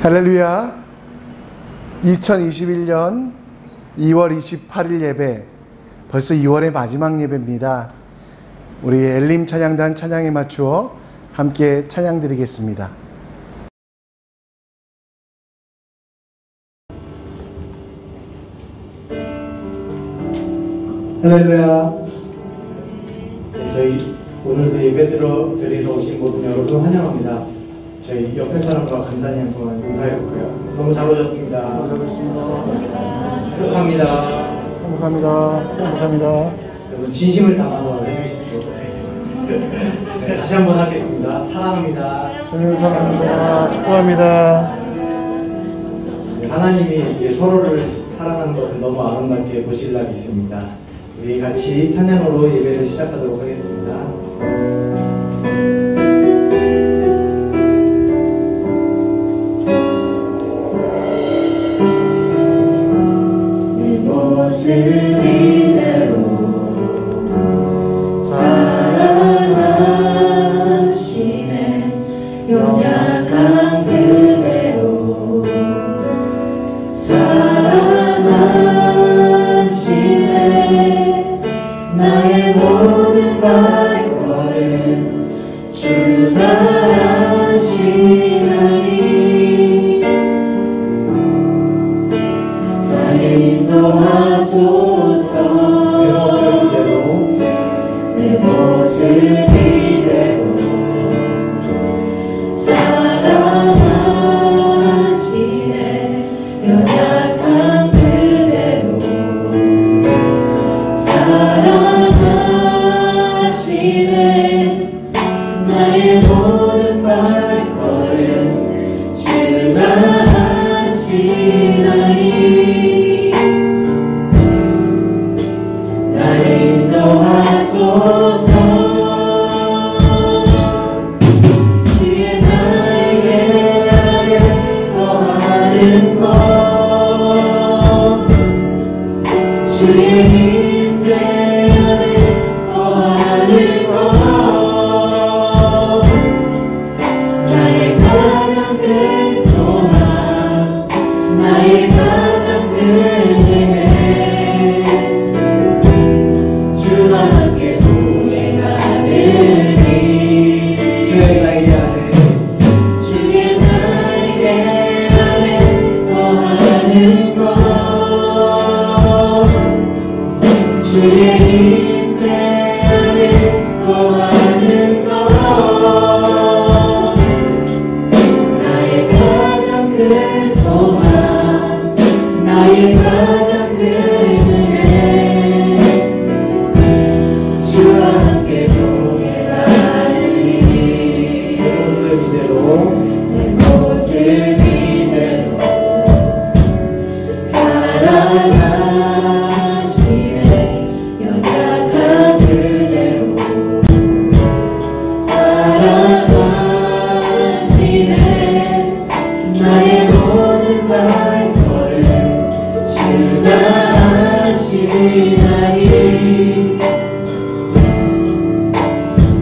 할렐루야. 2021년 2월 28일 예배, 벌써 2월의 마지막 예배입니다. 우리 엘림 찬양단 찬양에 맞추어 함께 찬양 드리겠습니다. 할렐루야. 저희 오늘도 예배 드리러 오신 모든 여러분 환영합니다. 저희 옆에 사람과 간단히 한번 인사해볼까요? 너무 잘 오셨습니다. 축복합니다. 행복합니다. 여러분 진심을 담아서 해주십시오. 네, 다시 한번 하겠습니다. 사랑합니다. 사랑합니다. 축복합니다. 네, 하나님이 이렇게 서로를 사랑하는 것을 너무 아름답게 보실 날이 있습니다. 우리 같이 찬양으로 예배를 시작하도록 하겠습니다. 모습 이대로 사랑하시네. 연약한 그대로 사랑하시네. 나의 모든 발걸음 주가 하시나니 나의 인도하소서. 내 모습 이대로 사랑하시네. 연약한 그대로 사랑하시네. 나의 모든 발걸음 주가 하시나니 나를 인도하소서. 주의 날개 아래 거하는 것, 주의 임재 안에 거하는 것, 나의 가장 큰 소망, 나의 가장 큰 은혜, 주와 함께 동행하느니. 주의 날개 아래 거하는 것, 주의 임재 안에 거하는 것, 나의 가장 큰 소망, 나의 가장 큰 은혜, 주와 함께 동행하느니. 내 모습 이대로 사랑하시네. 연약한 그대로 사랑하시네. 나의 모든 발걸음 주가 하시나니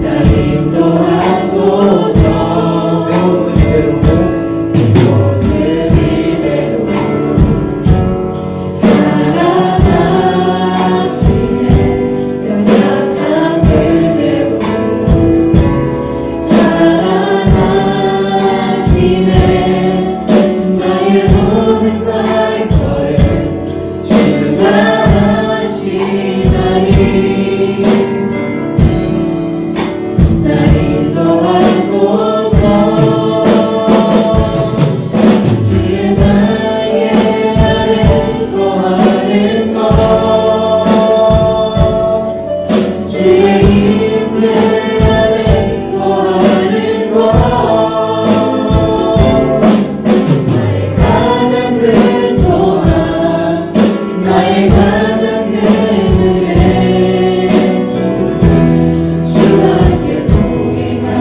나를 인도하소서. 내 모습 이대로 사랑하시네. 연약한 그대로 사랑하시네. 나의 모든 발걸음 주가 하시나니 나를 인도하소서. 주의 날개 아래 거하는 것, 주의 임재 안에 거하는 것, 나의 가장 큰 소망, 나의 가장 큰 은혜, 주와 함께 동행하느니.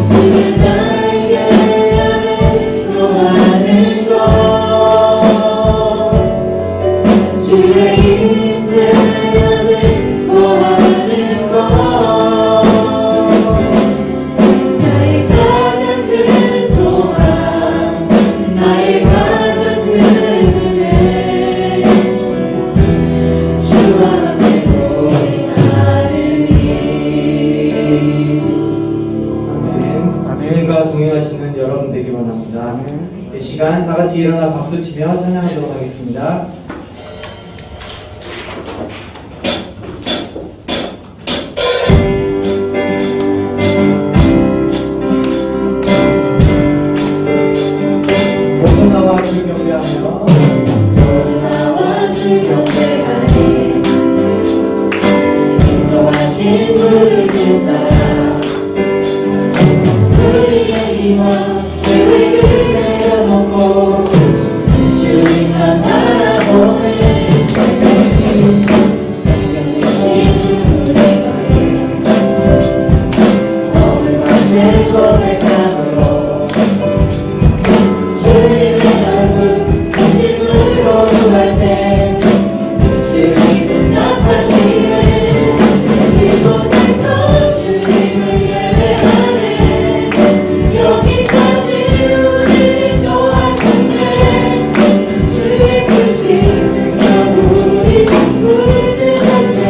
주의 날개 아래 거하는 것, 주의 임재 안에 거하는 것, 나의 가장 따라 박수 치며 찬양하도록 하겠습니다. 모든 나와 주 경배하며 나와 주 경배하니 인도하신 부르심 따라 우리의 힘과 계획을 내려놓고 주님만 바라보네 생겨주신 주님의 너를 만날 고백함으로 주님의 얼굴 진심으로 구할 때 주님은 나타나시네 이곳에서 주님을 예배하네 여기까지 우리 인도하셨네 주의 크신 능력 우리 붙드셨네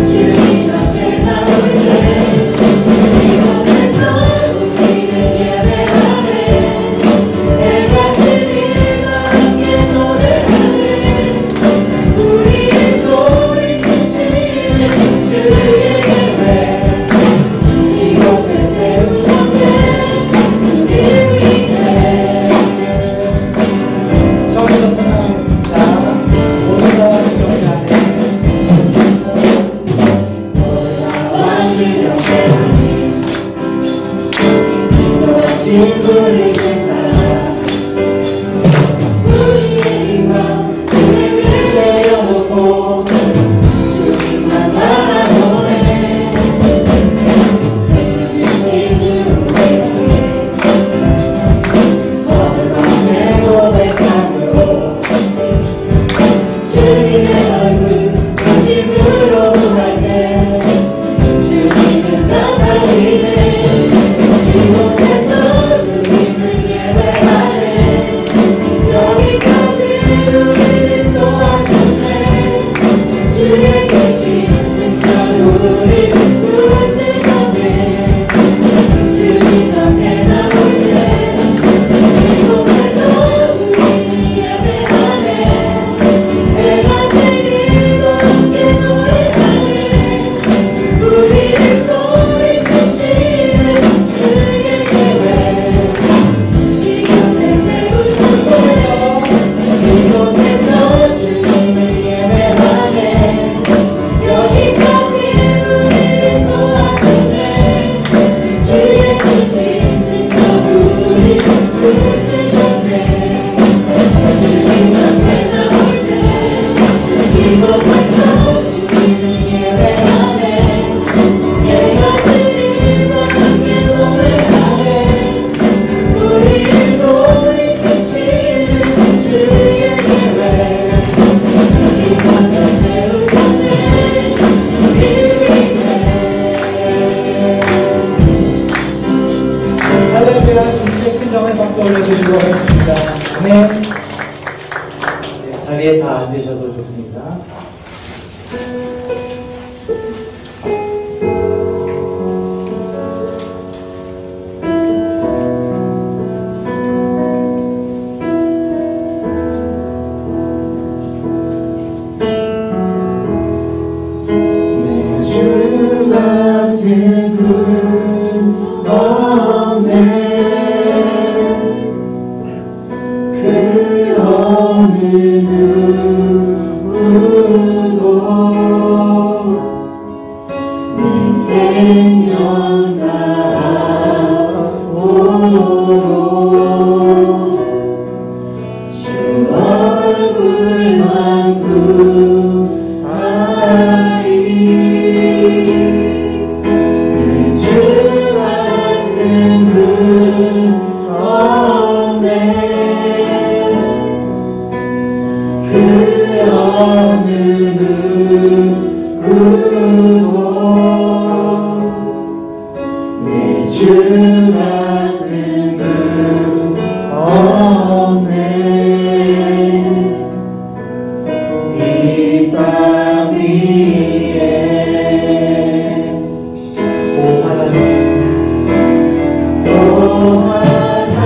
주님 앞에 나올 때 이곳에서 우리는 예배하네 내가 주님과 함께 노래하네 우리의 돌이키시는 주의 예배 이곳에 세우셨네 우리를 위해 처음부터 찬양하겠습니다. 모든 나와 주 경배하네 나와 주 경배하니 인도하신 부르심 따라 우리의 힘과 계획을 내려놓고 주님만 바라보네 생겨주신 주님의 거룩한 고백함으로 주님의 얼굴 진심으로 구할 때 주님은 나타나시네 이곳에서 주님을 예배하네 여기까지 우리는 도와줬네 주의 계신 능력 우리 붙드셨네 주님 앞에 나올 때 이곳에서 우리는 예배하네 내가 주님과 함께 노래하네 우리를 돌이키시는 주의 계획 이곳에 세우셨네 이곳에서 주님을 예배하네 여기까지 우리를 도와주네 주의 크신 능력 우리 붙드셨네 주님 앞에 나올 때 이곳에서 주님을 예배하네 내가 주님과 함께 노래하네 우리를 돌이키시는 주의 계획 이곳에 세우셨네 우리를 위해 할렐루야. 주님의 큰 정을 박수 올려드리도록 하겠습니다. 아멘. 네, 자리에 다 앉으셔도 좋습니다. 주 같은 분 없네 그 어느 누구도 내 생명 다하도록 주 얼굴만 구하리 주 같은 분 없네 그 어느 누구도 내 주 같은 분 없네 이 땅 위에 오 하나님 또 하나님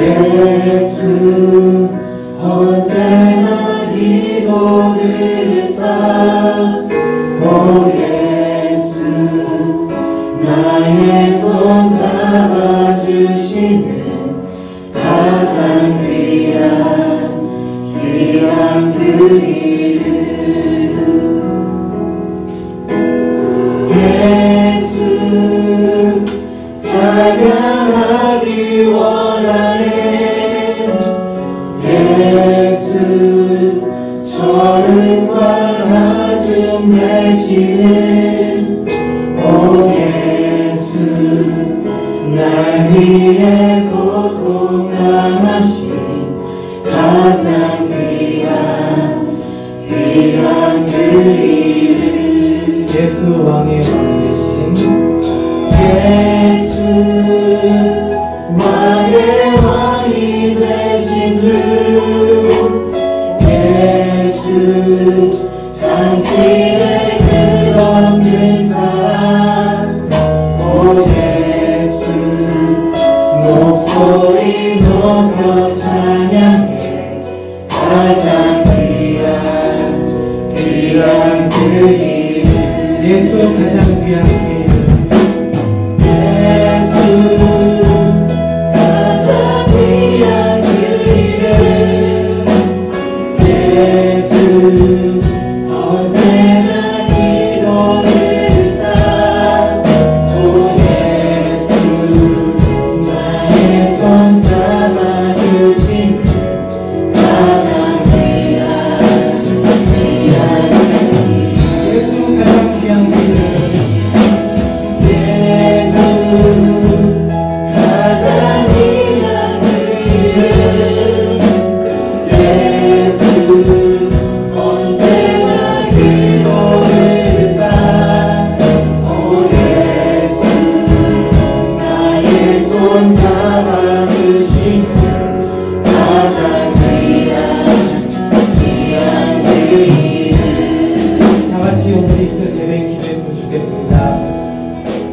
예수 언제나 기도드리사 오 예수 나의 손 잡아주시는 가장 귀한 그 이름 예수 찬양하기 원하네 예수 저른과 나중 되시는 오 예수 날 위해 고통 당하신 가장 귀한 그 이름 예수 왕의 왕 되신 예수 왕의 왕이 되신 주 예수 당신의 끝없는 사랑 오 예수 목소리 높여 찬양해 가장 귀한 그 이름 예수 가장 귀한 그 이름 예수 가장 귀한 그 이름 예수 언제나 기도드리사 오 예수 나의 손 잡아주시는 가장 귀한 예수 가장 귀한 그 이름 예수 가장 귀한 그 이름 예수 언제나 기도드리사 오 예수 나의 손 잡아주시는 가장 귀한 그 이름 다 같이 오늘 이슬 예배 기도했으면 좋겠습니다.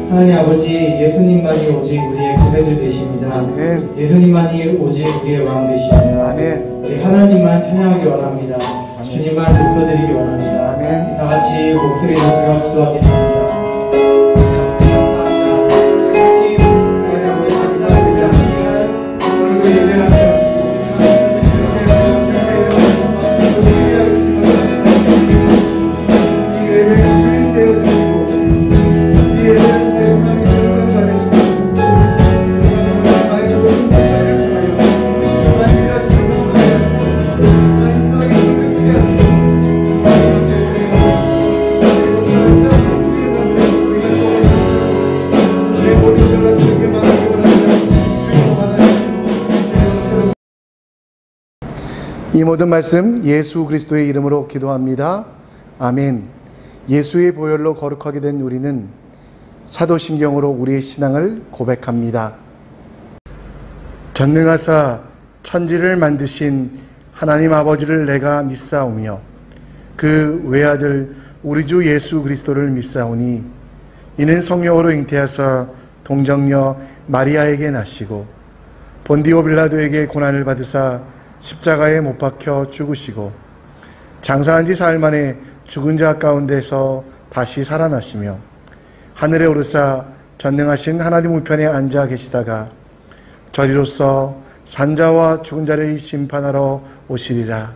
하나님 아버지 예수님만이 오직 우리의 구세주 되십니다. 아멘. 예수님만이 오직 우리의 왕 되십니다. 아멘. 우리 하나님만 찬양하기 원합니다. 주님만 높여드리기 원합니다. 아멘. 다 같이 목소리 높여 기도하겠습니다. 이 모든 말씀 예수 그리스도의 이름으로 기도합니다. 아멘. 예수의 보혈로 거룩하게 된 우리는 사도신경으로 우리의 신앙을 고백합니다. 전능하사 천지를 만드신 하나님 아버지를 내가 믿사오며 그 외아들 우리 주 예수 그리스도를 믿사오니 이는 성령으로 잉태하사 동정녀 마리아에게 나시고 본디오 빌라도에게 고난을 받으사 십자가에 못 박혀 죽으시고 장사한 지 사흘 만에 죽은 자 가운데서 다시 살아나시며 하늘에 오르사 전능하신 하나님 우편에 앉아 계시다가 저리로서 산자와 죽은 자를 심판하러 오시리라.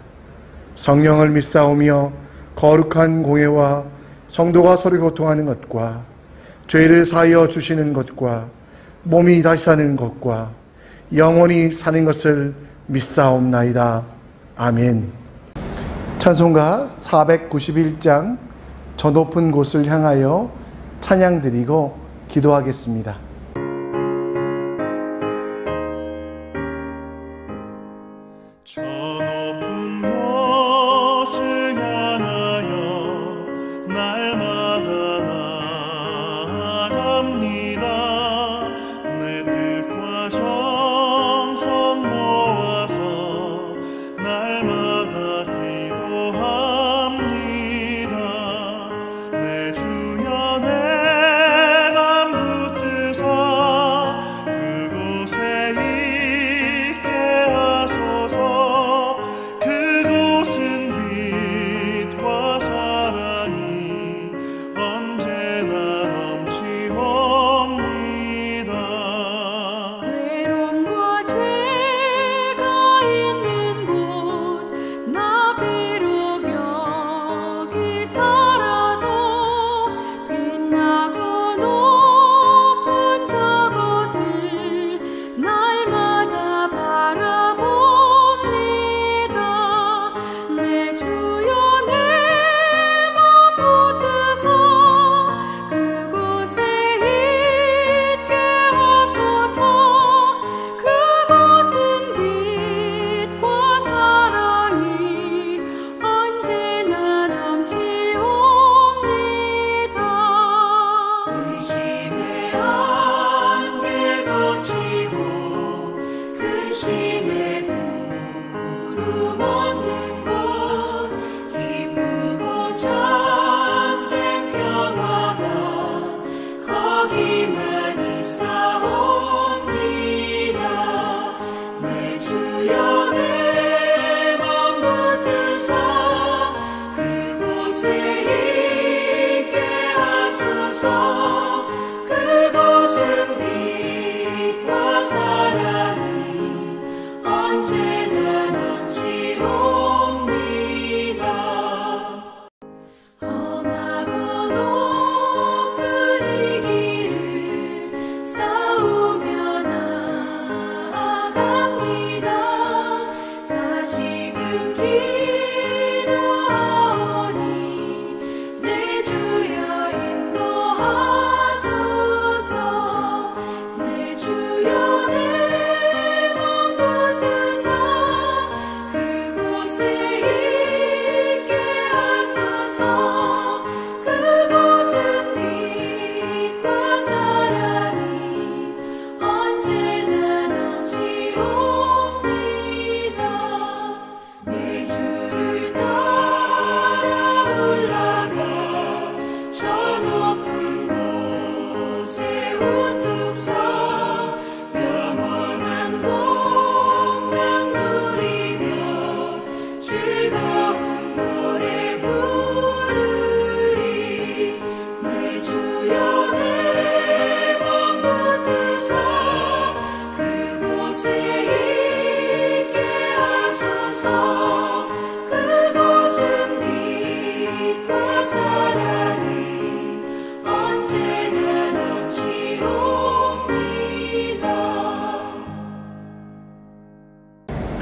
성령을 믿사오며 거룩한 공예와 성도가 서로 교통하는 것과 죄를 사하여 주시는 것과 몸이 다시 사는 것과 영원히 사는 것을 믿사옵나이다. 아멘. 찬송가 491장 저 높은 곳을 향하여 찬양 드리고 기도하겠습니다. 저 높은 곳을 향하여 날마다 나아갑니다. 내 뜻과 정성 모아서 날마다 기도합니다. 내 주여 내 맘 붙드사 그곳에 있게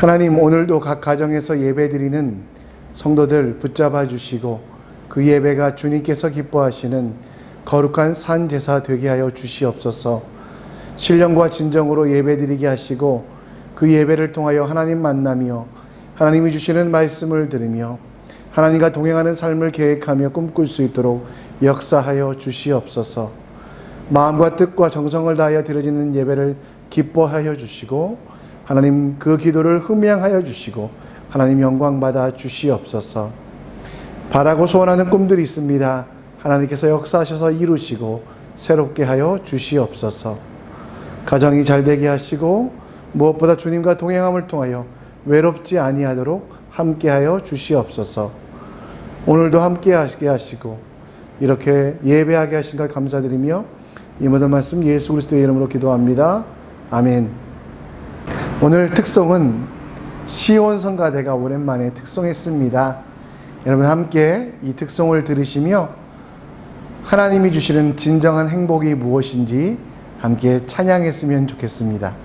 하나님, 오늘도 각 가정에서 예배드리는 성도들 붙잡아 주시고 그 예배가 주님께서 기뻐하시는 거룩한 산 제사 되게 하여 주시옵소서. 신령과 진정으로 예배드리게 하시고 그 예배를 통하여 하나님 만나며 하나님이 주시는 말씀을 들으며 하나님과 동행하는 삶을 계획하며 꿈꿀 수 있도록 역사하여 주시옵소서. 마음과 뜻과 정성을 다하여 드려지는 예배를 기뻐하여 주시고 하나님 그 기도를 흠양하여 주시고 하나님 영광 받아 주시옵소서. 바라고 소원하는 꿈들이 있습니다. 하나님께서 역사하셔서 이루시고 새롭게 하여 주시옵소서. 가정이 잘되게 하시고 무엇보다 주님과 동행함을 통하여 외롭지 아니하도록 함께하여 주시옵소서. 오늘도 함께하게 하시고 이렇게 예배하게 하신 걸 감사드리며 이 모든 말씀 예수 그리스도의 이름으로 기도합니다. 아멘. 오늘 특송은 시온 성가대가 오랜만에 특송했습니다. 여러분 함께 이 특송을 들으시며 하나님이 주시는 진정한 행복이 무엇인지 함께 찬양했으면 좋겠습니다.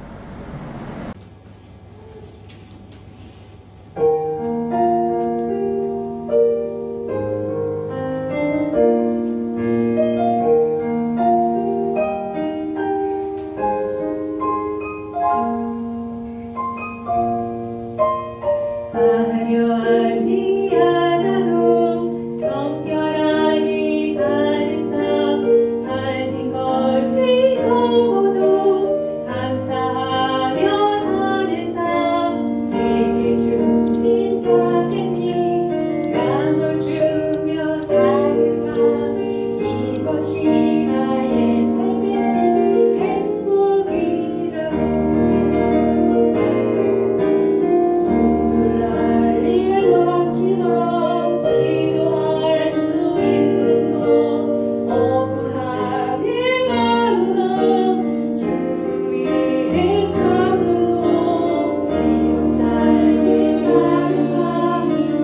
화려하지 않아도 정결하게 사는 삶, 가진 것이 적어도 감사하며 사는 삶, 내게 주신 작은 일 나눠주며 사는 삶, 이것이 나의 삶의 행복이라고. 기도할 수 있는 것, 억울한 일 많은 것, 주를 위해 참는 것, 이런 짧은 작은 삶,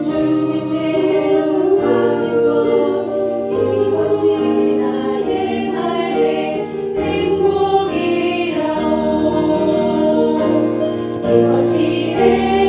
주님대로 사는 것, 이것이 나의 삶의 행복이라오. 이것이 행복이라오.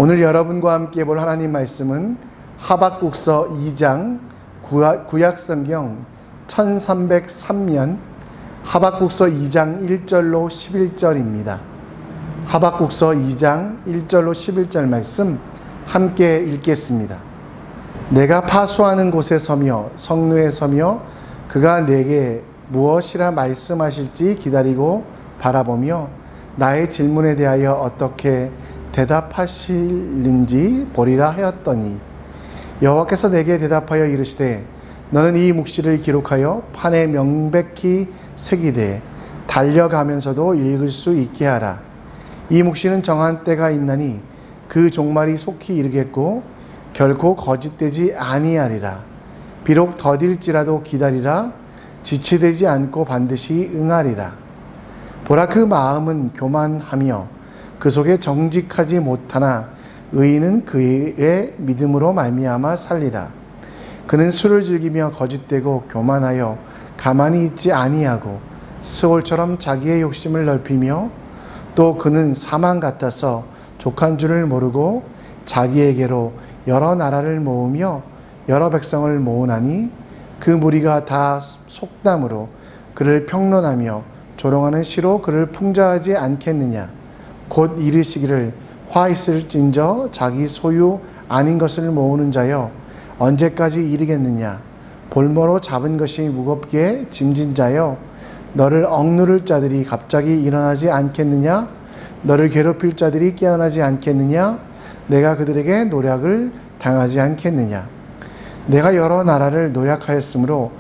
오늘 여러분과 함께 볼 하나님 말씀은 하박국서 2장 구약성경 1303면 하박국서 2장 1절로 11절입니다. 하박국서 2장 1절로 11절 말씀 함께 읽겠습니다. 내가 파수하는 곳에 서며 성루에 서며 그가 내게 무엇이라 말씀하실지 기다리고 바라보며 나의 질문에 대하여 어떻게 대답하실는지 보리라 하였더니 여호와께서 내게 대답하여 이르시되 너는 이 묵시를 기록하여 판에 명백히 새기되 달려가면서도 읽을 수 있게 하라. 이 묵시는 정한 때가 있나니 그 종말이 속히 이르겠고 결코 거짓되지 아니하리라. 비록 더딜지라도 기다리라. 지체되지 않고 반드시 응하리라. 보라, 그 마음은 교만하며 그 속에 정직하지 못하나 의인은 그의 믿음으로 말미암아 살리라. 그는 술을 즐기며 거짓되고 교만하여 가만히 있지 아니하고 스올처럼 자기의 욕심을 넓히며 또 그는 사망 같아서 족한 줄을 모르고 자기에게로 여러 나라를 모으며 여러 백성을 모으나니 그 무리가 다 속담으로 그를 평론하며 조롱하는 시로 그를 풍자하지 않겠느냐. 곧 이르시기를 화 있을진저 자기 소유 아닌 것을 모으는 자여 언제까지 이르겠느냐. 볼모로 잡은 것이 무겁게 짐진 자여 너를 억누를 자들이 갑자기 일어나지 않겠느냐. 너를 괴롭힐 자들이 깨어나지 않겠느냐. 내가 그들에게 노략을 당하지 않겠느냐. 내가 여러 나라를 노략하였으므로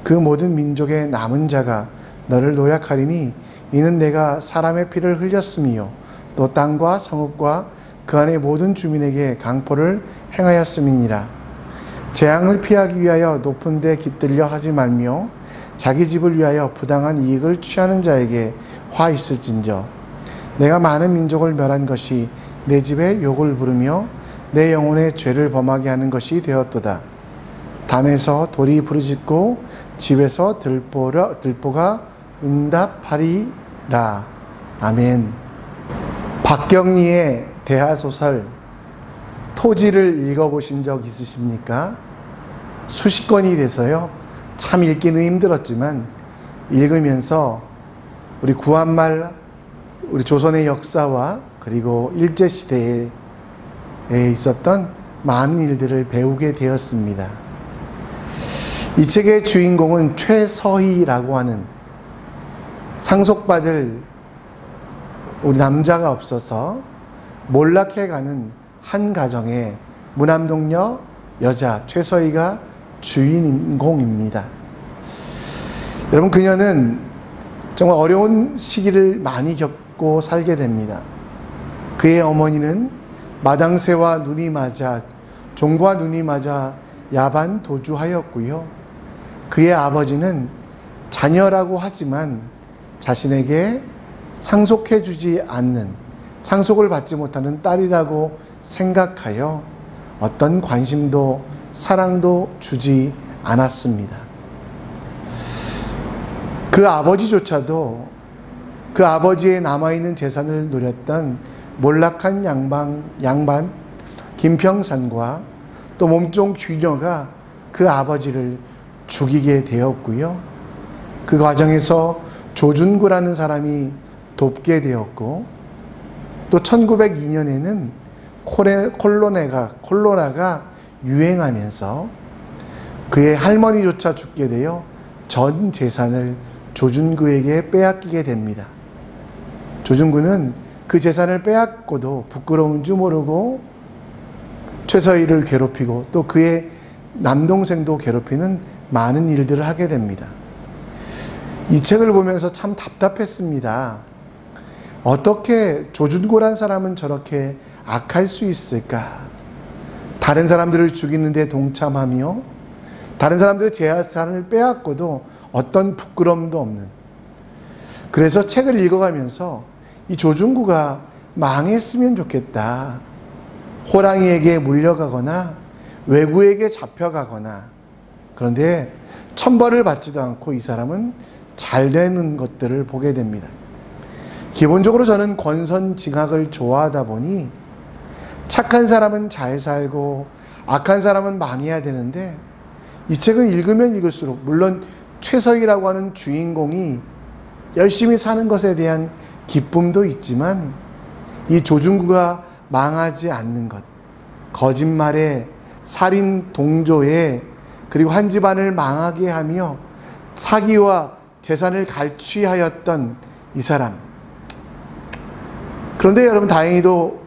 그 모든 민족의 남은 자가 너를 노략하리니 이는 내가 사람의 피를 흘렸음이요 또 땅과 성읍과 그 안의 모든 주민에게 강포를 행하였음이니라. 재앙을 피하기 위하여 높은 데 깃들려 하지 말며 자기 집을 위하여 부당한 이익을 취하는 자에게 화 있을진저. 내가 많은 민족을 멸한 것이 내 집에 욕을 부르며 내 영혼의 죄를 범하게 하는 것이 되었도다. 담에서 돌이 부르짖고 집에서 들보가 응답하리라. 아멘. 박경리의 대하소설 토지를 읽어보신 적 있으십니까? 수십 권이 돼서요. 참 읽기는 힘들었지만 읽으면서 우리 구한말, 우리 조선의 역사와 그리고 일제시대에 있었던 많은 일들을 배우게 되었습니다. 이 책의 주인공은 최서희라고 하는 상속받을 우리 남자가 없어서 몰락해가는 한 가정의 무남동녀 여자 최서희가 주인공입니다. 여러분, 그녀는 정말 어려운 시기를 많이 겪고 살게 됩니다. 그의 어머니는 마당새와 눈이 맞아 종과 눈이 맞아 야반 도주하였고요. 그의 아버지는 자녀라고 하지만 자신에게 상속해주지 않는, 상속을 받지 못하는 딸이라고 생각하여 어떤 관심도 사랑도 주지 않았습니다. 그 아버지조차도 그 아버지의 남아있는 재산을 노렸던 몰락한 양반 김평산과 또 몸종 귀녀가 그 아버지를 죽이게 되었고요. 그 과정에서 조준구라는 사람이 돕게 되었고 또 1902년에는 콜로라가 유행하면서 그의 할머니조차 죽게 되어 전 재산을 조준구에게 빼앗기게 됩니다. 조준구는 그 재산을 빼앗고도 부끄러운 줄 모르고 최서희를 괴롭히고 또 그의 남동생도 괴롭히는 많은 일들을 하게 됩니다. 이 책을 보면서 참 답답했습니다. 어떻게 조준구란 사람은 저렇게 악할 수 있을까? 다른 사람들을 죽이는데 동참하며 다른 사람들의 재산을 빼앗고도 어떤 부끄러움도 없는. 그래서 책을 읽어가면서 이 조준구가 망했으면 좋겠다. 호랑이에게 물려가거나 외구에게 잡혀가거나. 그런데 천벌을 받지도 않고 이 사람은 잘 되는 것들을 보게 됩니다. 기본적으로 저는 권선징악을 좋아하다 보니 착한 사람은 잘 살고 악한 사람은 망해야 되는데, 이 책은 읽으면 읽을수록 물론 최석이라고 하는 주인공이 열심히 사는 것에 대한 기쁨도 있지만, 이 조중구가 망하지 않는 것, 거짓말에, 살인 동조에, 그리고 한 집안을 망하게 하며 사기와 재산을 갈취하였던 이 사람. 그런데 여러분, 다행히도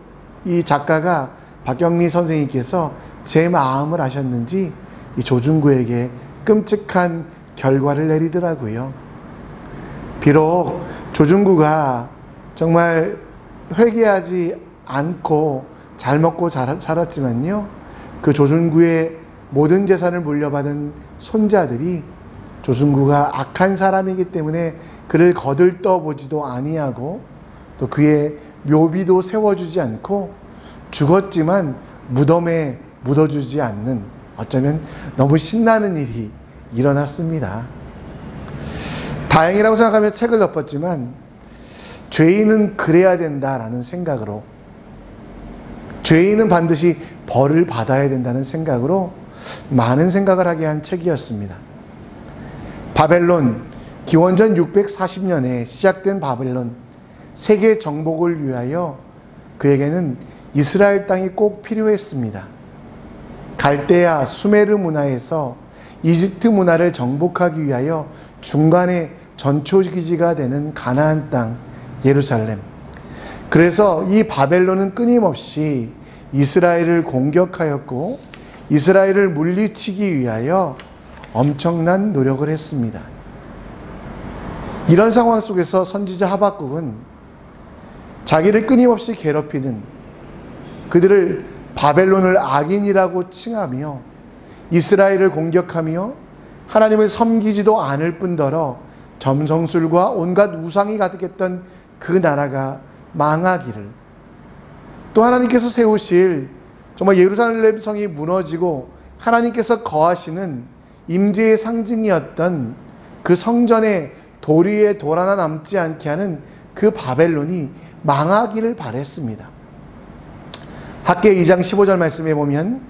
이 작가가 박경리 선생님께서 제 마음을 아셨는지 이 조중구에게 끔찍한 결과를 내리더라고요. 비록 조중구가 정말 회개하지 않고 잘 먹고 살았지만요, 그 조중구의 모든 재산을 물려받은 손자들이 조중구가 악한 사람이기 때문에 그를 거들떠 보지도 아니하고, 또 그의 묘비도 세워주지 않고 죽었지만 무덤에 묻어주지 않는, 어쩌면 너무 신나는 일이 일어났습니다. 다행이라고 생각하며 책을 덮었지만, 죄인은 그래야 된다라는 생각으로, 죄인은 반드시 벌을 받아야 된다는 생각으로 많은 생각을 하게 한 책이었습니다. 바벨론, 기원전 640년에 시작된 바벨론 세계 정복을 위하여 그에게는 이스라엘 땅이 꼭 필요했습니다. 갈대아, 수메르 문화에서 이집트 문화를 정복하기 위하여 중간에 전초기지가 되는 가나안 땅 예루살렘. 그래서 이 바벨론은 끊임없이 이스라엘을 공격하였고 이스라엘을 물리치기 위하여 엄청난 노력을 했습니다. 이런 상황 속에서 선지자 하박국은 자기를 끊임없이 괴롭히는 그들을 바벨론을 악인이라고 칭하며 이스라엘을 공격하며 하나님을 섬기지도 않을 뿐더러 점성술과 온갖 우상이 가득했던 그 나라가 망하기를, 또 하나님께서 세우실 정말 예루살렘 성이 무너지고 하나님께서 거하시는 임재의 상징이었던 그 성전의 도리에 돌 하나 남지 않게 하는 그 바벨론이 망하기를 바랬습니다. 학개 2장 15절 말씀에 보면,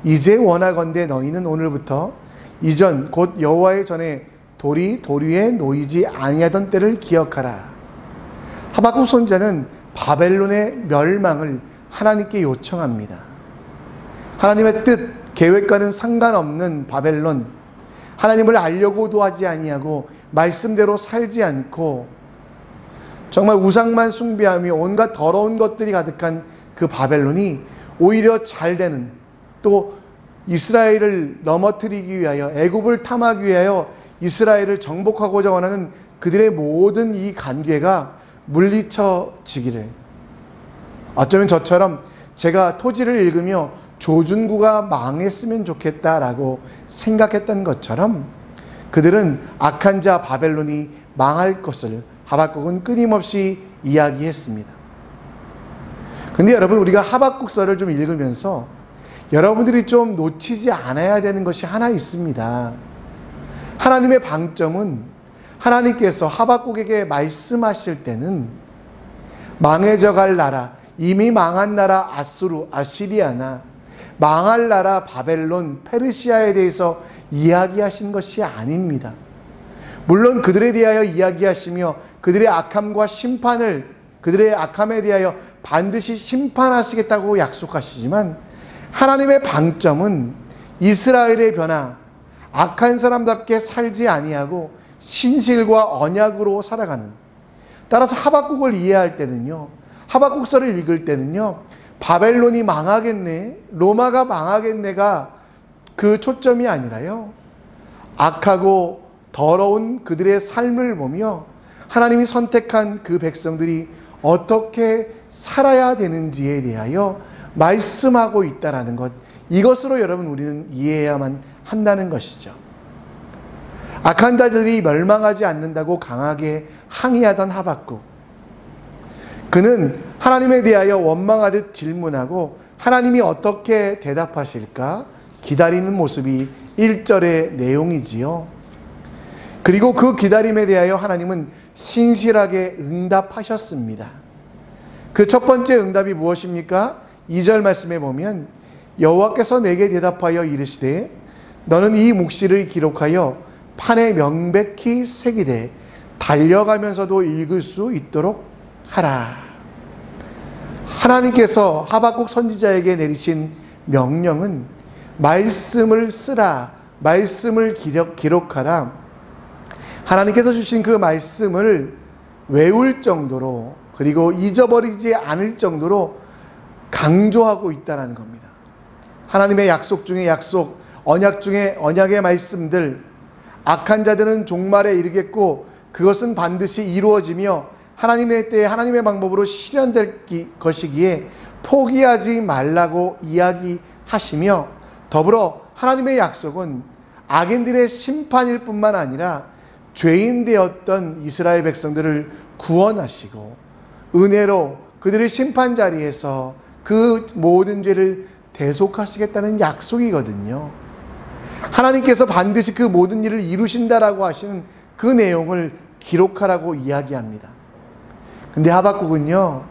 이제 원하건대 너희는 오늘부터 이전 곧 여호와의 전에 돌이 돌 위에 놓이지 아니하던 때를 기억하라. 하박국 선지자는 바벨론의 멸망을 하나님께 요청합니다. 하나님의 뜻, 계획과는 상관없는 바벨론, 하나님을 알려고도 하지 아니하고 말씀대로 살지 않고 정말 우상만 숭배하며 온갖 더러운 것들이 가득한 그 바벨론이 오히려 잘 되는, 또 이스라엘을 넘어뜨리기 위하여, 애굽을 탐하기 위하여 이스라엘을 정복하고자 원하는 그들의 모든 이 간궤가 물리쳐지기를, 어쩌면 저처럼 제가 토지를 읽으며 조중구가 망했으면 좋겠다라고 생각했던 것처럼 그들은 악한 자 바벨론이 망할 것을 하박국은 끊임없이 이야기했습니다. 근데 여러분, 우리가 하박국서를 좀 읽으면서 여러분들이 좀 놓치지 않아야 되는 것이 하나 있습니다. 하나님의 방점은 하나님께서 하박국에게 말씀하실 때는 망해져 갈 나라, 이미 망한 나라 아수르, 아시리아나 망할 나라 바벨론, 페르시아에 대해서 이야기하신 것이 아닙니다. 물론 그들에 대하여 이야기하시며 그들의 악함과 심판을, 그들의 악함에 대하여 반드시 심판하시겠다고 약속하시지만, 하나님의 방점은 이스라엘의 변화, 악한 사람답게 살지 아니하고 신실과 언약으로 살아가는, 따라서 하박국을 이해할 때는요, 하박국서를 읽을 때는요, 바벨론이 망하겠네, 로마가 망하겠네가 그 초점이 아니라요, 악하고 더러운 그들의 삶을 보며 하나님이 선택한 그 백성들이 어떻게 살아야 되는지에 대하여 말씀하고 있다는 것, 이것으로 여러분 우리는 이해해야만 한다는 것이죠. 악한 자들이 멸망하지 않는다고 강하게 항의하던 하박국, 그는 하나님에 대하여 원망하듯 질문하고 하나님이 어떻게 대답하실까 기다리는 모습이 1절의 내용이지요. 그리고 그 기다림에 대하여 하나님은 신실하게 응답하셨습니다. 그 첫 번째 응답이 무엇입니까? 2절 말씀에 보면 여호와께서 내게 대답하여 이르시되 너는 이 묵시를 기록하여 판에 명백히 새기되 달려가면서도 읽을 수 있도록 하라. 하나님께서 하박국 선지자에게 내리신 명령은 말씀을 쓰라, 말씀을 기록하라. 하나님께서 주신 그 말씀을 외울 정도로, 그리고 잊어버리지 않을 정도로 강조하고 있다는 겁니다. 하나님의 약속 중에 약속, 언약 중에 언약의 말씀들, 악한 자들은 종말에 이르겠고 그것은 반드시 이루어지며 하나님의 때에 하나님의 방법으로 실현될 것이기에 포기하지 말라고 이야기하시며, 더불어 하나님의 약속은 악인들의 심판일 뿐만 아니라 죄인 되었던 이스라엘 백성들을 구원하시고 은혜로 그들의 심판 자리에서 그 모든 죄를 대속하시겠다는 약속이거든요. 하나님께서 반드시 그 모든 일을 이루신다라고 하시는 그 내용을 기록하라고 이야기합니다. 근데 하박국은요,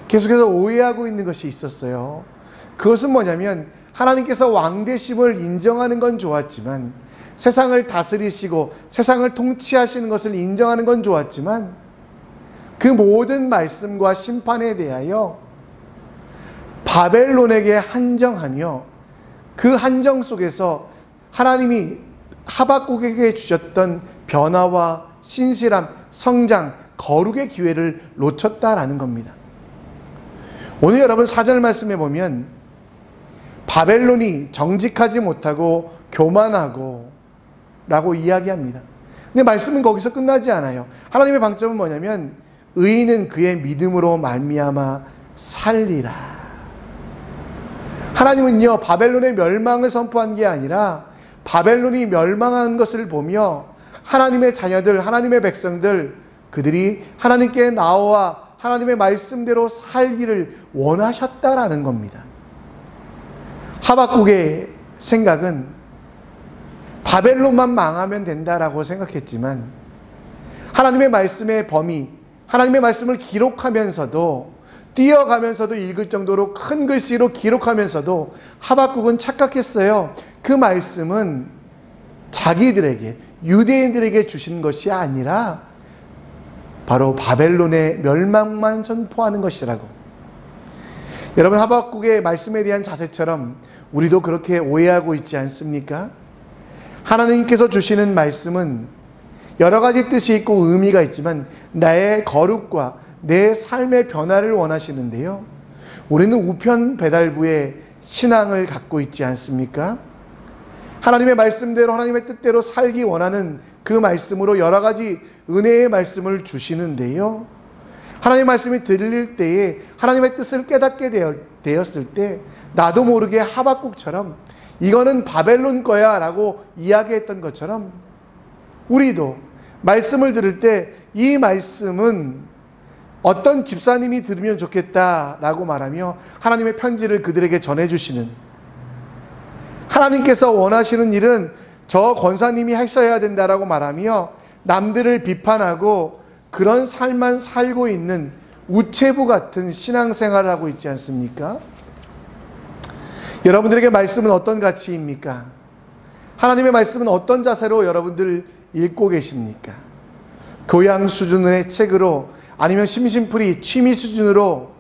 계속해서 오해하고 있는 것이 있었어요. 그것은 뭐냐면 하나님께서 왕되심을 인정하는 건 좋았지만, 세상을 다스리시고 세상을 통치하시는 것을 인정하는 건 좋았지만, 그 모든 말씀과 심판에 대하여 바벨론에게 한정하며 그 한정 속에서 하나님이 하박국에게 주셨던 변화와 신실함, 성장, 거룩의 기회를 놓쳤다라는 겁니다. 오늘 여러분 4절 말씀에 보면 바벨론이 정직하지 못하고 교만하고 라고 이야기합니다. 근데 말씀은 거기서 끝나지 않아요. 하나님의 방점은 뭐냐면 의인은 그의 믿음으로 말미암아 살리라. 하나님은요, 바벨론의 멸망을 선포한 게 아니라 바벨론이 멸망한 것을 보며 하나님의 자녀들, 하나님의 백성들, 그들이 하나님께 나와 하나님의 말씀대로 살기를 원하셨다라는 겁니다. 하박국의 생각은 바벨론만 망하면 된다라고 생각했지만, 하나님의 말씀의 범위, 하나님의 말씀을 기록하면서도, 뛰어가면서도 읽을 정도로 큰 글씨로 기록하면서도 하박국은 착각했어요. 그 말씀은 자기들에게, 유대인들에게 주신 것이 아니라 바로 바벨론의 멸망만 선포하는 것이라고. 여러분, 하박국의 말씀에 대한 자세처럼 우리도 그렇게 오해하고 있지 않습니까? 하나님께서 주시는 말씀은 여러 가지 뜻이 있고 의미가 있지만 나의 거룩과 내 삶의 변화를 원하시는데요, 우리는 우편배달부의 신앙을 갖고 있지 않습니까? 하나님의 말씀대로, 하나님의 뜻대로 살기 원하는 그 말씀으로 여러 가지 은혜의 말씀을 주시는데요, 하나님의 말씀이 들릴 때에 하나님의 뜻을 깨닫게 되었을 때 나도 모르게 하박국처럼 이거는 바벨론 거야 라고 이야기했던 것처럼, 우리도 말씀을 들을 때 이 말씀은 어떤 집사님이 들으면 좋겠다라고 말하며 하나님의 편지를 그들에게 전해주시는, 하나님께서 원하시는 일은 저 권사님이 하셔야 된다라고 말하며 남들을 비판하고 그런 삶만 살고 있는 우체부 같은 신앙생활을 하고 있지 않습니까? 여러분들에게 말씀은 어떤 가치입니까? 하나님의 말씀은 어떤 자세로 여러분들 읽고 계십니까? 교양 수준의 책으로, 아니면 심심풀이 취미 수준으로.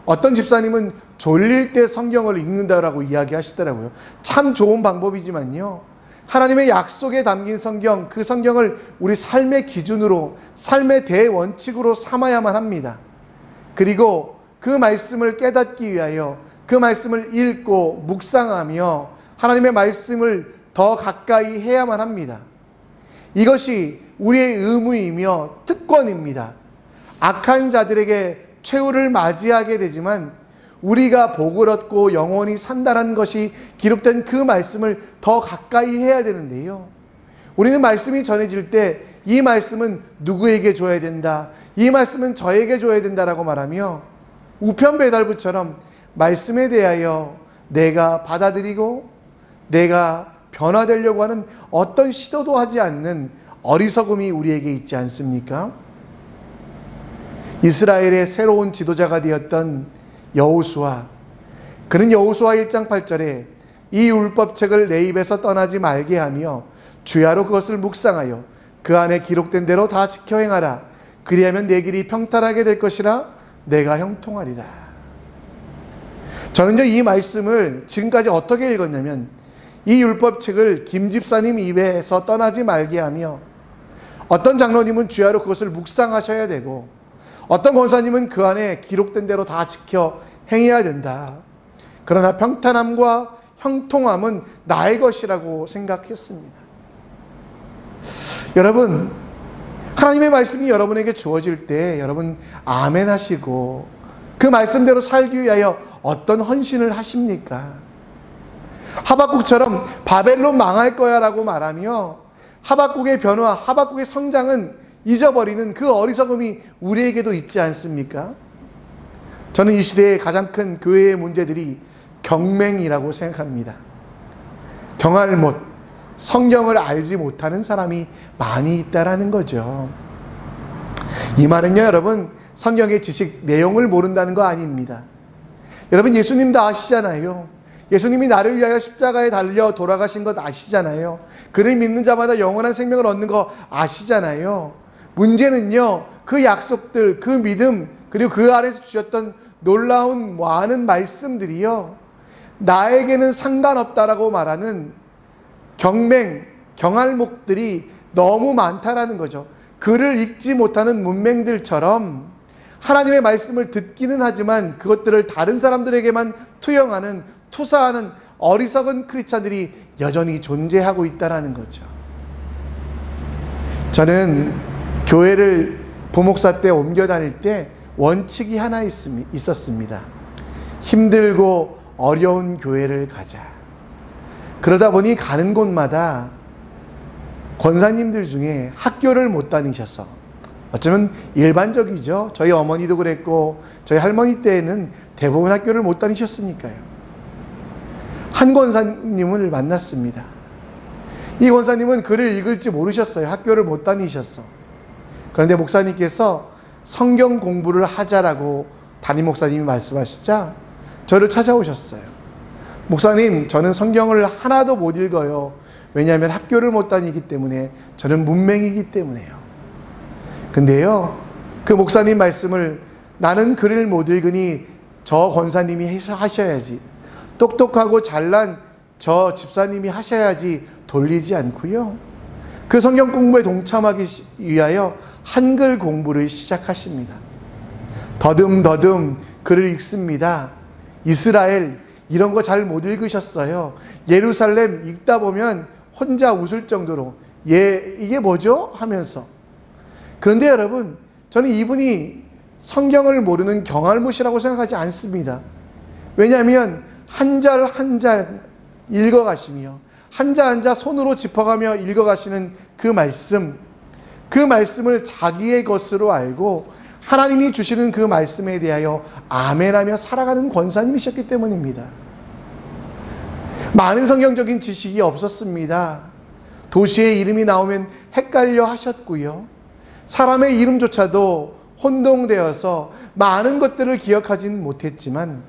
어떤 집사님은 졸릴 때 성경을 읽는다라고 이야기하시더라고요. 참 좋은 방법이지만요, 하나님의 약속에 담긴 성경, 그 성경을 우리 삶의 기준으로, 삶의 대원칙으로 삼아야만 합니다. 그리고 그 말씀을 깨닫기 위하여 그 말씀을 읽고 묵상하며 하나님의 말씀을 더 가까이 해야만 합니다. 이것이 우리의 의무이며 특권입니다. 악한 자들에게 최후를 맞이하게 되지만 우리가 복을 얻고 영원히 산다는 것이 기록된 그 말씀을 더 가까이 해야 되는데요, 우리는 말씀이 전해질 때 이 말씀은 누구에게 줘야 된다, 이 말씀은 저에게 줘야 된다라고 말하며 우편배달부처럼 말씀에 대하여 내가 받아들이고 내가 변화되려고 하는 어떤 시도도 하지 않는 어리석음이 우리에게 있지 않습니까? 이스라엘의 새로운 지도자가 되었던 여호수아, 그는 여호수아 1장 8절에 이 율법책을 내 입에서 떠나지 말게 하며 주야로 그것을 묵상하여 그 안에 기록된 대로 다 지켜 행하라. 그리하면 내 길이 평탄하게 될 것이라 내가 형통하리라. 저는요, 이 말씀을 지금까지 어떻게 읽었냐면, 이 율법책을 김 집사님 입에서 떠나지 말게 하며, 어떤 장로님은 주야로 그것을 묵상하셔야 되고, 어떤 권사님은 그 안에 기록된 대로 다 지켜 행해야 된다. 그러나 평탄함과 형통함은 나의 것이라고 생각했습니다. 여러분, 하나님의 말씀이 여러분에게 주어질 때 여러분 아멘 하시고 그 말씀대로 살기 위하여 어떤 헌신을 하십니까? 하박국처럼 바벨론 망할 거야 라고 말하며 하박국의 변화, 하박국의 성장은 잊어버리는 그 어리석음이 우리에게도 있지 않습니까? 저는 이 시대의 가장 큰 교회의 문제들이 경맹이라고 생각합니다. 경할 못, 성경을 알지 못하는 사람이 많이 있다라는 거죠. 이 말은요, 여러분, 성경의 지식, 내용을 모른다는 거 아닙니다. 여러분, 예수님 다 아시잖아요. 예수님이 나를 위하여 십자가에 달려 돌아가신 것 아시잖아요. 그를 믿는 자마다 영원한 생명을 얻는 거 아시잖아요. 문제는요, 그 약속들, 그 믿음, 그리고 그 아래서 주셨던 놀라운 많은 말씀들이요, 나에게는 상관없다라고 말하는 경맹, 경할목들이 너무 많다라는 거죠. 글을 읽지 못하는 문맹들처럼 하나님의 말씀을 듣기는 하지만 그것들을 다른 사람들에게만 투영하는, 투사하는 어리석은 크리스찬들이 여전히 존재하고 있다는 거죠. 저는 교회를 부목사 때 옮겨 다닐 때 원칙이 하나 있었습니다. 힘들고 어려운 교회를 가자. 그러다 보니 가는 곳마다 권사님들 중에 학교를 못 다니셔서, 어쩌면 일반적이죠. 저희 어머니도 그랬고 저희 할머니 때에는 대부분 학교를 못 다니셨으니까요. 한 권사님을 만났습니다. 이 권사님은 글을 읽을지 모르셨어요. 학교를 못 다니셨어. 그런데 목사님께서 성경 공부를 하자라고 담임 목사님이 말씀하시자 저를 찾아오셨어요. 목사님, 저는 성경을 하나도 못 읽어요. 왜냐하면 학교를 못 다니기 때문에, 저는 문맹이기 때문에요. 근데요, 그 목사님 말씀을 나는 글을 못 읽으니 저 권사님이 하셔야지, 똑똑하고 잘난 저 집사님이 하셔야지 돌리지 않고요, 그 성경 공부에 동참하기 위하여 한글 공부를 시작하십니다. 더듬더듬 글을 읽습니다. 이스라엘 이런 거 잘 못 읽으셨어요. 예루살렘 읽다 보면 혼자 웃을 정도로 이게 뭐죠? 하면서. 그런데 여러분, 저는 이분이 성경을 모르는 경할못이라고 생각하지 않습니다. 왜냐하면 한 절 한 절 읽어가시며 한자 한자 손으로 짚어가며 읽어가시는 그 말씀을 자기의 것으로 알고 하나님이 주시는 그 말씀에 대하여 아멘하며 살아가는 권사님이셨기 때문입니다. 많은 성경적인 지식이 없었습니다. 도시의 이름이 나오면 헷갈려 하셨고요, 사람의 이름조차도 혼동되어서 많은 것들을 기억하진 못했지만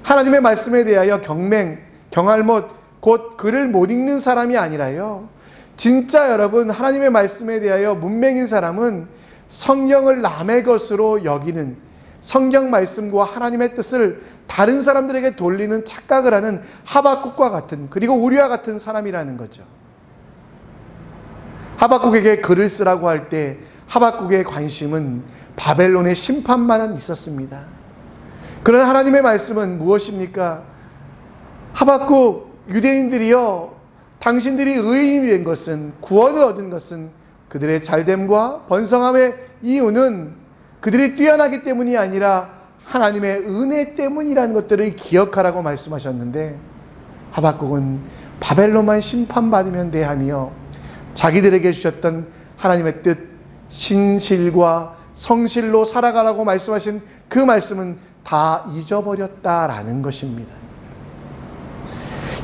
하나님의 말씀에 대하여 경맹, 경할못, 곧 글을 못 읽는 사람이 아니라요, 진짜 여러분 하나님의 말씀에 대하여 문맹인 사람은 성경을 남의 것으로 여기는, 성경 말씀과 하나님의 뜻을 다른 사람들에게 돌리는 착각을 하는 하박국과 같은, 그리고 우리와 같은 사람이라는 거죠. 하박국에게 글을 쓰라고 할 때 하박국의 관심은 바벨론의 심판만 있었습니다. 그러나 하나님의 말씀은 무엇입니까? 하박국, 유대인들이여, 당신들이 의인이 된 것은, 구원을 얻은 것은 그들의 잘됨과 번성함의 이유는 그들이 뛰어나기 때문이 아니라 하나님의 은혜 때문이라는 것들을 기억하라고 말씀하셨는데, 하박국은 바벨론만 심판받으면 대하며 자기들에게 주셨던 하나님의 뜻, 신실과 성실로 살아가라고 말씀하신 그 말씀은 다 잊어버렸다라는 것입니다.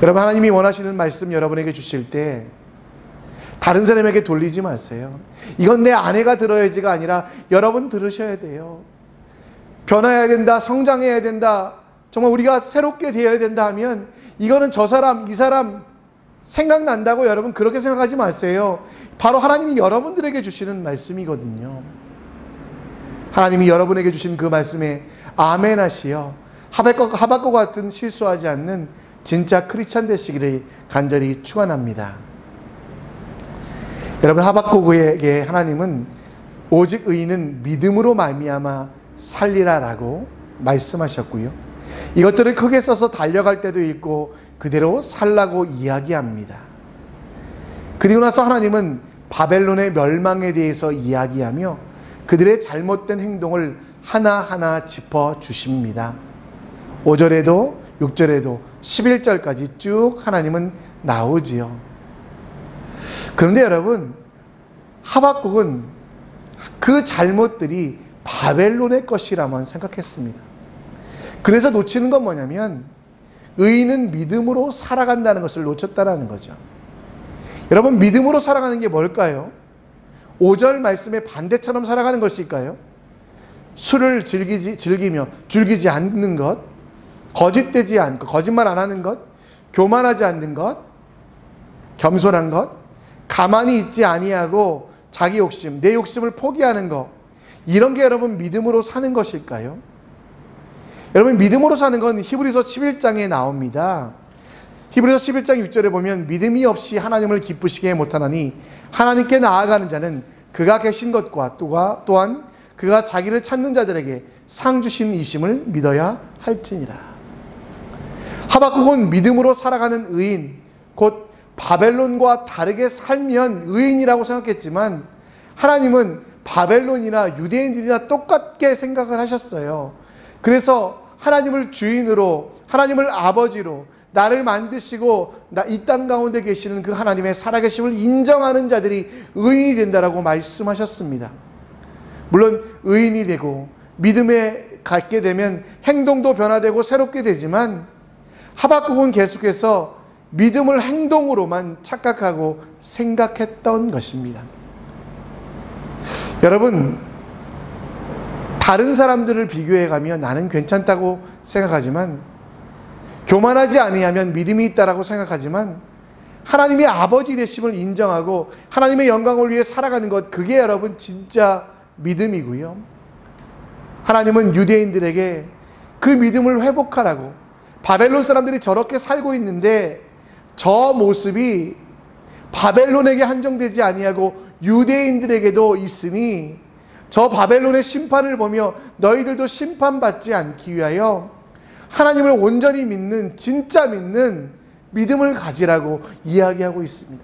여러분, 하나님이 원하시는 말씀 여러분에게 주실 때 다른 사람에게 돌리지 마세요. 이건 내 아내가 들어야지가 아니라 여러분 들으셔야 돼요. 변화해야 된다, 성장해야 된다, 정말 우리가 새롭게 되어야 된다 하면 이거는 저 사람, 이 사람 생각난다고 여러분 그렇게 생각하지 마세요. 바로 하나님이 여러분들에게 주시는 말씀이거든요. 하나님이 여러분에게 주신 그 말씀에 아멘 하시어 하박국 같은 실수하지 않는 진짜 크리스찬 되시기를 간절히 축원합니다. 여러분, 하박국에게 하나님은 오직 의인은 믿음으로 말미암아 살리라라고 말씀하셨고요. 이것들을 크게 써서 달려갈 때도 있고 그대로 살라고 이야기합니다. 그리고 나서 하나님은 바벨론의 멸망에 대해서 이야기하며 그들의 잘못된 행동을 하나하나 짚어주십니다. 5절에도 6절에도 11절까지 쭉 하나님은 나오지요. 그런데 여러분, 하박국은 그 잘못들이 바벨론의 것이라만 생각했습니다. 그래서 놓치는 건 뭐냐면 의인은 믿음으로 살아간다는 것을 놓쳤다라는 거죠. 여러분, 믿음으로 살아가는 게 뭘까요? 5절 말씀의 반대처럼 살아가는 것일까요? 술을 즐기며 즐기지 않는 것, 거짓되지 않고 거짓말 안 하는 것, 교만하지 않는 것, 겸손한 것, 가만히 있지 아니하고 자기 욕심, 내 욕심을 포기하는 것, 이런 게 여러분 믿음으로 사는 것일까요? 여러분, 믿음으로 사는 건 히브리서 11장에 나옵니다. 히브리서 11장 6절에 보면 믿음이 없이 하나님을 기쁘시게 못하나니 하나님께 나아가는 자는 그가 계신 것과 또한 그가 자기를 찾는 자들에게 상 주신 이심을 믿어야 할지니라. 하박국은 믿음으로 살아가는 의인, 곧 바벨론과 다르게 살면 의인이라고 생각했지만 하나님은 바벨론이나 유대인들이나 똑같게 생각을 하셨어요. 그래서 하나님을 주인으로, 하나님을 아버지로, 나를 만드시고 이 땅 가운데 계시는 그 하나님의 살아계심을 인정하는 자들이 의인이 된다라고 말씀하셨습니다. 물론 의인이 되고 믿음에 갖게 되면 행동도 변화되고 새롭게 되지만 하박국은 계속해서 믿음을 행동으로만 착각하고 생각했던 것입니다. 여러분, 다른 사람들을 비교해 가며 나는 괜찮다고 생각하지만, 교만하지 아니하면 믿음이 있다라고 생각하지만, 하나님의 아버지 되심을 인정하고 하나님의 영광을 위해 살아가는 것, 그게 여러분 진짜 믿음이고요. 하나님은 유대인들에게 그 믿음을 회복하라고, 바벨론 사람들이 저렇게 살고 있는데 저 모습이 바벨론에게 한정되지 아니하고 유대인들에게도 있으니 저 바벨론의 심판을 보며 너희들도 심판받지 않기 위하여 하나님을 온전히 믿는, 진짜 믿는 믿음을 가지라고 이야기하고 있습니다.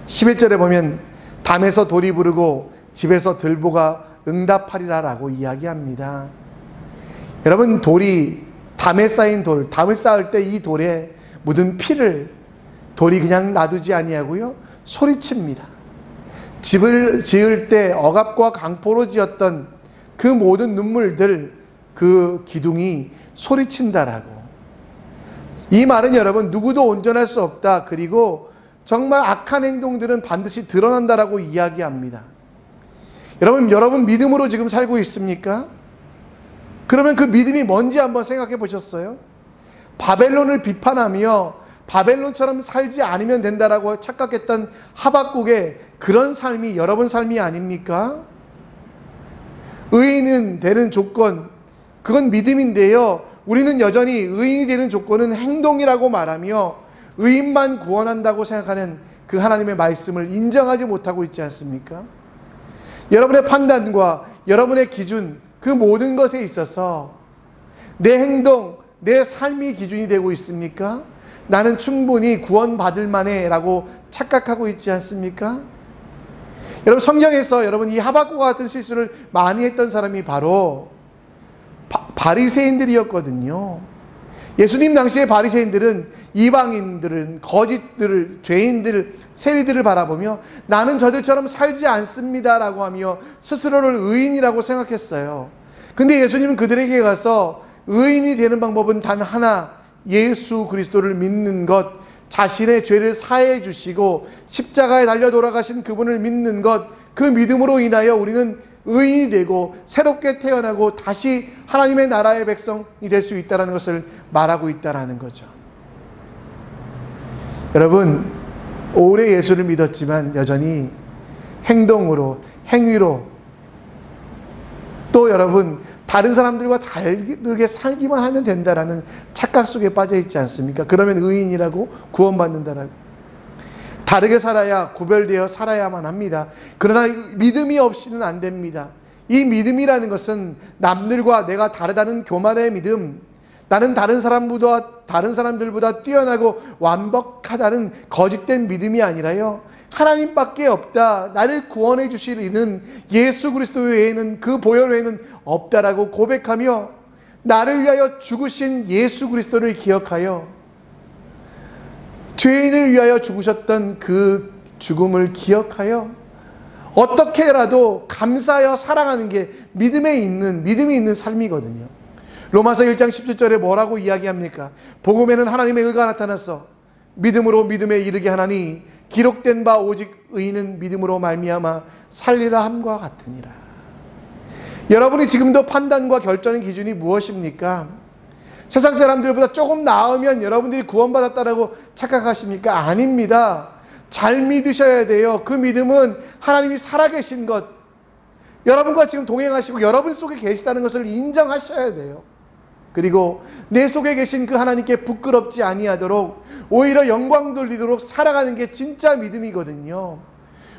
11절에 보면 담에서 돌이 부르고 집에서 들보가 응답하리라 라고 이야기합니다. 여러분, 돌이, 담에 쌓인 돌, 담을 쌓을 때 이 돌에 묻은 피를 돌이 그냥 놔두지 아니하고요, 소리칩니다. 집을 지을 때 억압과 강포로 지었던 그 모든 눈물들, 그 기둥이 소리친다라고. 이 말은 여러분, 누구도 온전할 수 없다, 그리고 정말 악한 행동들은 반드시 드러난다라고 이야기합니다. 여러분 믿음으로 지금 살고 있습니까? 그러면 그 믿음이 뭔지 한번 생각해 보셨어요? 바벨론을 비판하며 바벨론처럼 살지 않으면 된다라고 착각했던 하박국의 그런 삶이 여러분 삶이 아닙니까? 의인은 되는 조건, 그건 믿음인데요, 우리는 여전히 의인이 되는 조건은 행동이라고 말하며 의인만 구원한다고 생각하는 그 하나님의 말씀을 인정하지 못하고 있지 않습니까? 여러분의 판단과 여러분의 기준, 그 모든 것에 있어서 내 행동, 내 삶이 기준이 되고 있습니까? 나는 충분히 구원받을 만해 라고 착각하고 있지 않습니까? 여러분, 성경에서 여러분 이 하박국과 같은 실수를 많이 했던 사람이 바로 바리새인들이었거든요. 예수님 당시의 바리새인들은 이방인들은, 거짓들을, 죄인들, 세리들을 바라보며 나는 저들처럼 살지 않습니다라고 하며 스스로를 의인이라고 생각했어요. 근데 예수님은 그들에게 가서 의인이 되는 방법은 단 하나, 예수 그리스도를 믿는 것, 자신의 죄를 사해 주시고 십자가에 달려 돌아가신 그분을 믿는 것, 그 믿음으로 인하여 우리는 의인이 되고 새롭게 태어나고 다시 하나님의 나라의 백성이 될 수 있다는 것을 말하고 있다는 거죠. 여러분, 오래 예수를 믿었지만 여전히 행동으로, 행위로, 또 여러분 다른 사람들과 다르게 살기만 하면 된다라는 착각 속에 빠져 있지 않습니까? 그러면 의인이라고 구원받는다라고. 다르게 살아야, 구별되어 살아야만 합니다. 그러나 믿음이 없이는 안 됩니다. 이 믿음이라는 것은 남들과 내가 다르다는 교만의 믿음, 나는 다른 사람들보다 뛰어나고 완벽하다는 거짓된 믿음이 아니라요, 하나님밖에 없다, 나를 구원해 주실 이는 예수 그리스도 외에는, 그 보혈 외에는 없다라고 고백하며 나를 위하여 죽으신 예수 그리스도를 기억하여 죄인을 위하여 죽으셨던 그 죽음을 기억하여 어떻게라도 감사하여 살아가는 게 믿음이 있는 삶이거든요. 로마서 1장 17절에 뭐라고 이야기합니까? 복음에는 하나님의 의가 나타났어 믿음으로 믿음에 이르게 하나니 기록된 바 오직 의인은 믿음으로 말미암아 살리라 함과 같으니라. 여러분이 지금도 판단과 결정의 기준이 무엇입니까? 세상 사람들보다 조금 나으면 여러분들이 구원받았다라고 착각하십니까? 아닙니다. 잘 믿으셔야 돼요. 그 믿음은 하나님이 살아계신 것, 여러분과 지금 동행하시고 여러분 속에 계시다는 것을 인정하셔야 돼요. 그리고 내 속에 계신 그 하나님께 부끄럽지 아니하도록 오히려 영광 돌리도록 살아가는 게 진짜 믿음이거든요.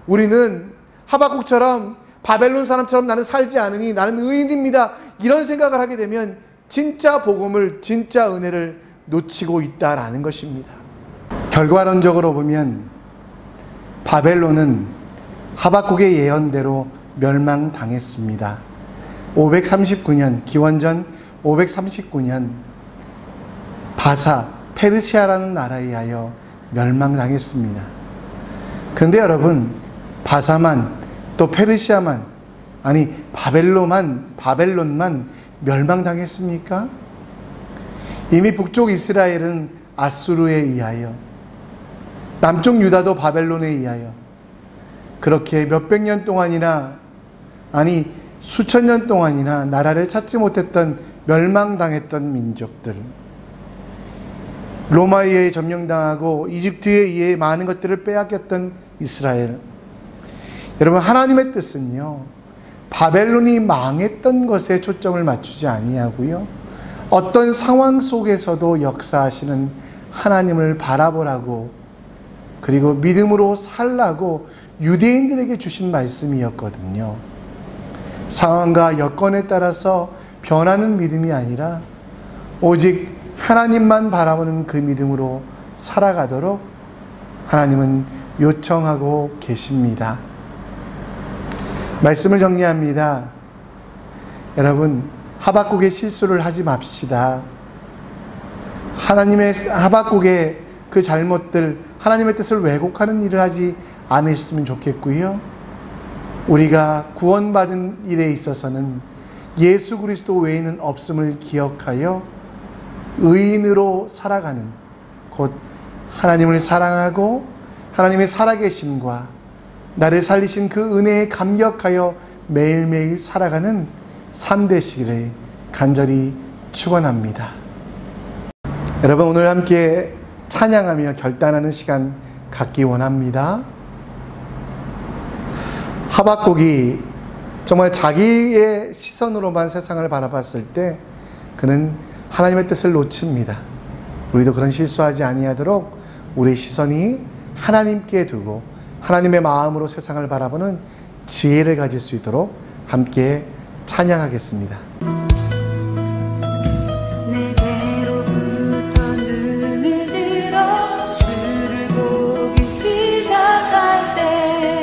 우리는 하박국처럼 바벨론 사람처럼 나는 살지 않으니 나는 의인입니다, 이런 생각을 하게 되면 진짜 복음을, 진짜 은혜를 놓치고 있다라는 것입니다. 결과론적으로 보면 바벨론은 하박국의 예언대로 멸망당했습니다. 539년, 기원전 539년 바사, 페르시아라는 나라에 의하여 멸망당했습니다. 그런데 여러분, 바사만, 또 페르시아만, 아니 바벨론만 멸망당했습니까? 이미 북쪽 이스라엘은 아수르에 의하여, 남쪽 유다도 바벨론에 의하여 그렇게 몇백 년 동안이나, 아니 수천 년 동안이나 나라를 찾지 못했던 멸망당했던 민족들, 로마에 의해 점령당하고 이집트에 의해 많은 것들을 빼앗겼던 이스라엘. 여러분, 하나님의 뜻은요, 바벨론이 망했던 것에 초점을 맞추지 아니하고요, 어떤 상황 속에서도 역사하시는 하나님을 바라보라고, 그리고 믿음으로 살라고 유대인들에게 주신 말씀이었거든요. 상황과 여건에 따라서 변하는 믿음이 아니라 오직 하나님만 바라보는 그 믿음으로 살아가도록 하나님은 요청하고 계십니다. 말씀을 정리합니다. 여러분, 하박국의 실수를 하지 맙시다. 하박국의 그 잘못들, 하나님의 뜻을 왜곡하는 일을 하지 않으셨으면 좋겠고요. 우리가 구원받은 일에 있어서는 예수 그리스도 외에는 없음을 기억하여 의인으로 살아가는, 곧 하나님을 사랑하고 하나님의 살아계심과 나를 살리신 그 은혜에 감격하여 매일매일 살아가는 삶 되시기를 간절히 축원합니다. 여러분, 오늘 함께 찬양하며 결단하는 시간 갖기 원합니다. 하박국이 정말 자기의 시선으로만 세상을 바라봤을 때 그는 하나님의 뜻을 놓칩니다. 우리도 그런 실수하지 아니하도록 우리의 시선이 하나님께 두고 하나님의 마음으로 세상을 바라보는 지혜를 가질 수 있도록 함께 찬양하겠습니다. 내게로부터 눈을 들어 주를 보기 시작할 때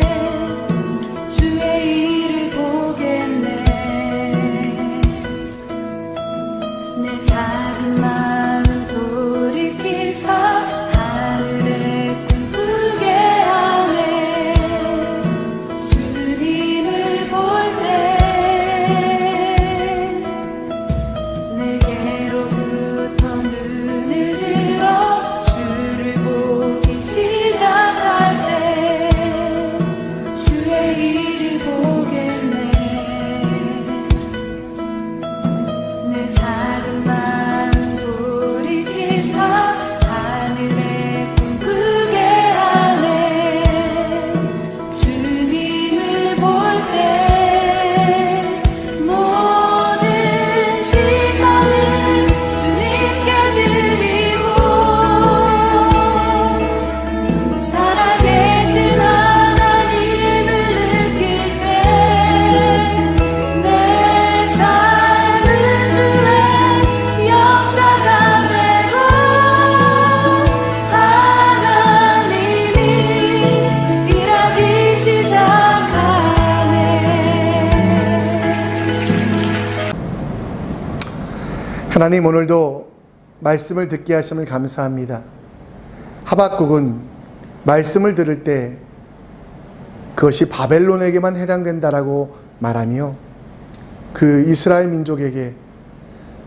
주의 일을 보겠네. 내 작은 마음 돌이키사 하늘에 꿈꾸게 하네. 주님을 볼 때 하나님, 오늘도 말씀을 듣게 하심을 감사합니다. 하박국은 말씀을 들을 때 그것이 바벨론에게만 해당된다라고 말하며 그 이스라엘 민족에게,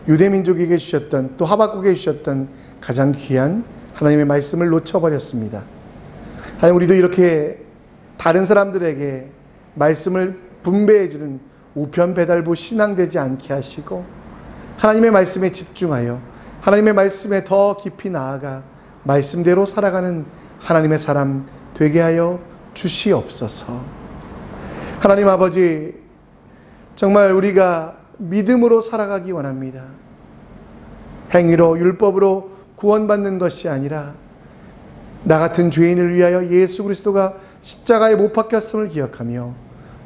유대 민족에게 주셨던, 또 하박국에게 주셨던 가장 귀한 하나님의 말씀을 놓쳐버렸습니다. 하나님, 우리도 이렇게 다른 사람들에게 말씀을 분배해주는 우편배달부 신앙되지 않게 하시고 하나님의 말씀에 집중하여 하나님의 말씀에 더 깊이 나아가 말씀대로 살아가는 하나님의 사람 되게 하여 주시옵소서. 하나님 아버지, 정말 우리가 믿음으로 살아가기 원합니다. 행위로, 율법으로 구원받는 것이 아니라 나 같은 죄인을 위하여 예수 그리스도가 십자가에 못 박혔음을 기억하며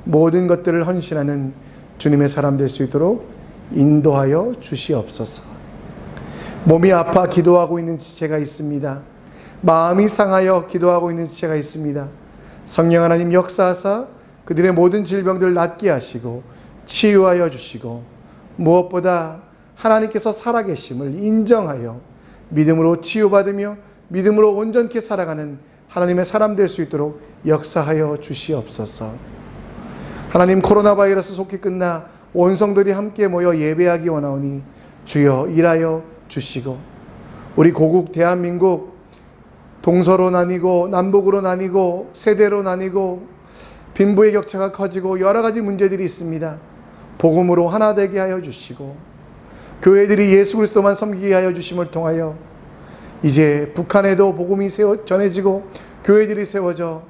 모든 것들을 헌신하는 주님의 사람 될 수 있도록 인도하여 주시옵소서. 몸이 아파 기도하고 있는 지체가 있습니다. 마음이 상하여 기도하고 있는 지체가 있습니다. 성령 하나님 역사하사 그들의 모든 질병들을 낫게 하시고 치유하여 주시고, 무엇보다 하나님께서 살아계심을 인정하여 믿음으로 치유받으며 믿음으로 온전케 살아가는 하나님의 사람 될 수 있도록 역사하여 주시옵소서. 하나님, 코로나 바이러스 속히 끝나 온 성들이 함께 모여 예배하기 원하오니 주여 일하여 주시고, 우리 고국 대한민국 동서로 나뉘고 남북으로 나뉘고 세대로 나뉘고 빈부의 격차가 커지고 여러 가지 문제들이 있습니다. 복음으로 하나 되게 하여 주시고, 교회들이 예수 그리스도만 섬기게 하여 주심을 통하여 이제 북한에도 복음이 전해지고 교회들이 세워져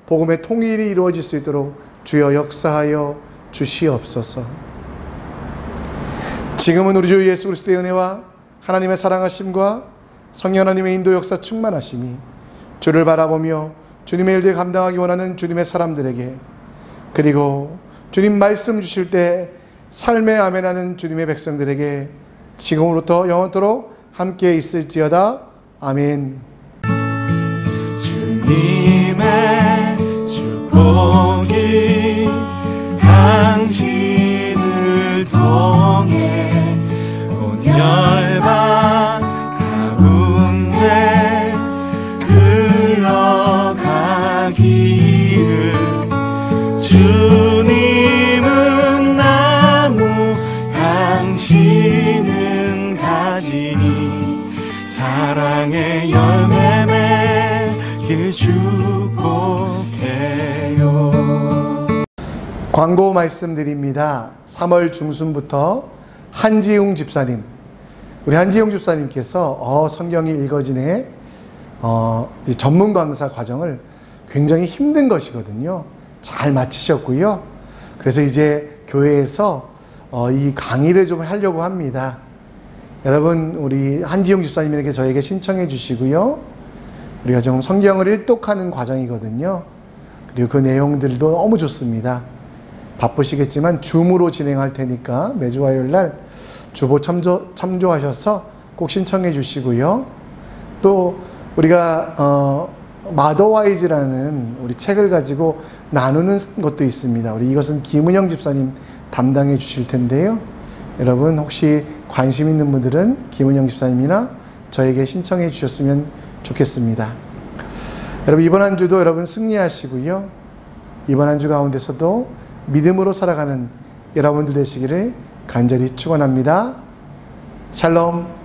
복음의 통일이 이루어질 수 있도록 주여 역사하여 주시옵소서. 지금은 우리 주 예수 그리스도의 은혜와 하나님의 사랑하심과 성령 하나님의 인도 역사 충만하심이 주를 바라보며 주님의 일들 감당하기 원하는 주님의 사람들에게, 그리고 주님 말씀 주실 때 삶의 아멘하는 주님의 백성들에게 지금으로부터 영원토록 함께 있을지어다. 아멘. 주님의 축복이 당신을 통해 온 열방 가운데 흘러가기를. 주님은 나무, 당신은 가지니 사랑의 열매 맺길 축복해요. 광고 말씀드립니다. 3월 중순부터 한지웅 집사님, 우리 한지웅 집사님께서 성경이 읽어지네 전문 강사 과정을 굉장히 힘든 것이거든요. 잘 마치셨고요. 그래서 이제 교회에서 이 강의를 좀 하려고 합니다. 여러분, 우리 한지웅 집사님에게 저에게 신청해 주시고요. 우리가 좀 성경을 일독하는 과정이거든요. 그리고 그 내용들도 너무 좋습니다. 바쁘시겠지만 줌으로 진행할 테니까 매주 화요일날 주보 참조하셔서 꼭 신청해 주시고요. 또 우리가 마더와이즈라는 우리 책을 가지고 나누는 것도 있습니다. 우리 이것은 김은영 집사님 담당해 주실 텐데요. 여러분, 혹시 관심 있는 분들은 김은영 집사님이나 저에게 신청해 주셨으면 좋겠습니다. 여러분, 이번 한 주도 여러분 승리하시고요. 이번 한 주 가운데서도 믿음으로 살아가는 여러분들 되시기를 간절히 축원합니다. 샬롬.